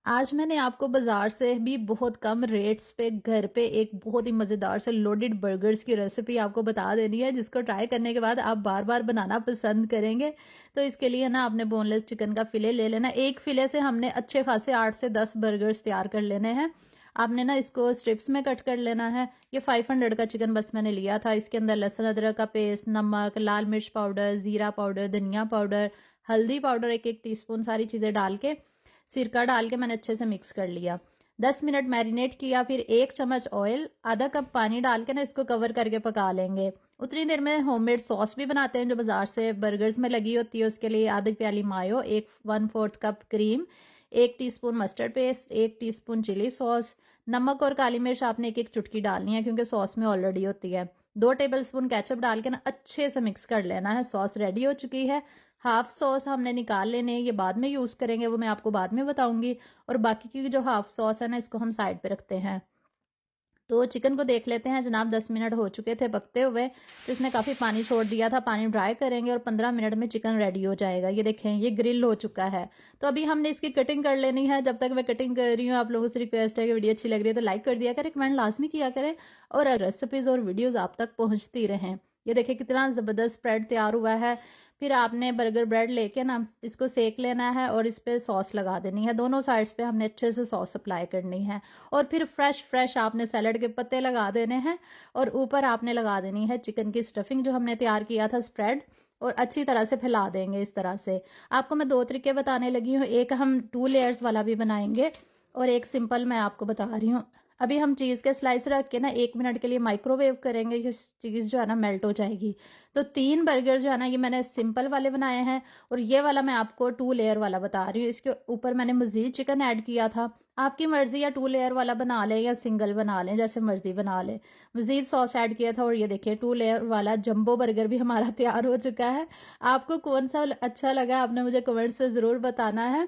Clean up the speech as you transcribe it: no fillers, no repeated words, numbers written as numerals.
आज मैंने आपको बाज़ार से भी बहुत कम रेट्स पे घर पे एक बहुत ही मज़ेदार से लोडेड बर्गर्स की रेसिपी आपको बता देनी है, जिसको ट्राई करने के बाद आप बार-बार बनाना पसंद करेंगे। तो इसके लिए ना आपने बोनलेस चिकन का फ़िले ले लेना। एक फ़िले से हमने अच्छे खासे 8 से 10 बर्गर्स तैयार कर लेने हैं। आपने ना इसको स्ट्रिप्स में कट कर लेना है। ये 500 का चिकन बस मैंने लिया था। इसके अंदर लहसुन अदरक का पेस्ट, नमक, लाल मिर्च पाउडर, ज़ीरा पाउडर, धनिया पाउडर, हल्दी पाउडर 1-1 टीस्पून सारी चीज़ें डाल के सिरका डाल के मैंने अच्छे से मिक्स कर लिया। 10 मिनट मैरिनेट किया, फिर 1 चम्मच ऑयल, आधा कप पानी डाल के ना इसको कवर करके पका लेंगे। उतनी देर में होममेड सॉस भी बनाते हैं जो बाज़ार से बर्गर्स में लगी होती है। उसके लिए आधी प्याली mayo, 1/4 cup cream, 1 teaspoon mustard paste, 1 teaspoon chilli sauce, नमक और काली मिर्च आपने 1-1 चुटकी डालनी है क्योंकि सॉस में ऑलरेडी होती है। 2 टेबलस्पून केचअप डाल के ना अच्छे से मिक्स कर लेना है। सॉस रेडी हो चुकी है। हाफ सॉस हमने निकाल लेने हैं, ये बाद में यूज़ करेंगे, वो मैं आपको बाद में बताऊँगी। और बाकी की जो हाफ सॉस है ना, इसको हम साइड पे रखते हैं। तो चिकन को देख लेते हैं जनाब, 10 मिनट हो चुके थे पकते हुए, तो इसने काफ़ी पानी छोड़ दिया था। पानी ड्राई करेंगे और 15 मिनट में चिकन रेडी हो जाएगा। ये देखें, ये ग्रिल हो चुका है। तो अभी हमने इसकी कटिंग कर लेनी है। जब तक मैं कटिंग कर रही हूँ, आप लोगों से रिक्वेस्ट है कि वीडियो अच्छी लग रही है तो लाइक कर दिया करें, कमेंट लाज़मी किया करें और रेसिपीज़ और वीडियोज़ आप तक पहुँचती रहें। ये देखिए कितना ज़बरदस्त स्प्रेड तैयार हुआ है। फिर आपने बर्गर ब्रेड लेके ना इसको सेक लेना है और इस पे सॉस लगा देनी है। दोनों साइड्स पे हमने अच्छे से सॉस अप्लाई करनी है। और फिर फ्रेश आपने सैलड के पत्ते लगा देने हैं और ऊपर आपने लगा देनी है चिकन की स्टफिंग जो हमने तैयार किया था स्प्रेड, और अच्छी तरह से फैला देंगे इस तरह से। आपको मैं 2 तरीके बताने लगी हूँ, एक हम 2 लेयर्स वाला भी बनाएँगे और एक सिंपल मैं आपको बता रही हूँ। अभी हम चीज़ के स्लाइस रख के ना 1 मिनट के लिए माइक्रोवेव करेंगे, ये चीज़ जो है ना मेल्ट हो जाएगी। तो 3 बर्गर जो है ना, ये मैंने सिंपल वाले बनाए हैं और ये वाला मैं आपको 2 लेयर वाला बता रही हूँ। इसके ऊपर मैंने मज़ीद चिकन ऐड किया था। आपकी मर्ज़ी, या 2 लेयर वाला बना लें या सिंगल बना लें, जैसे मर्ज़ी बना लें। मज़ीद सॉस ऐड किया था और ये देखिए 2 लेयर वाला जंबो बर्गर भी हमारा तैयार हो चुका है। आपको कौन-सा अच्छा लगा आपने मुझे कमेंट्स में ज़रूर बताना है।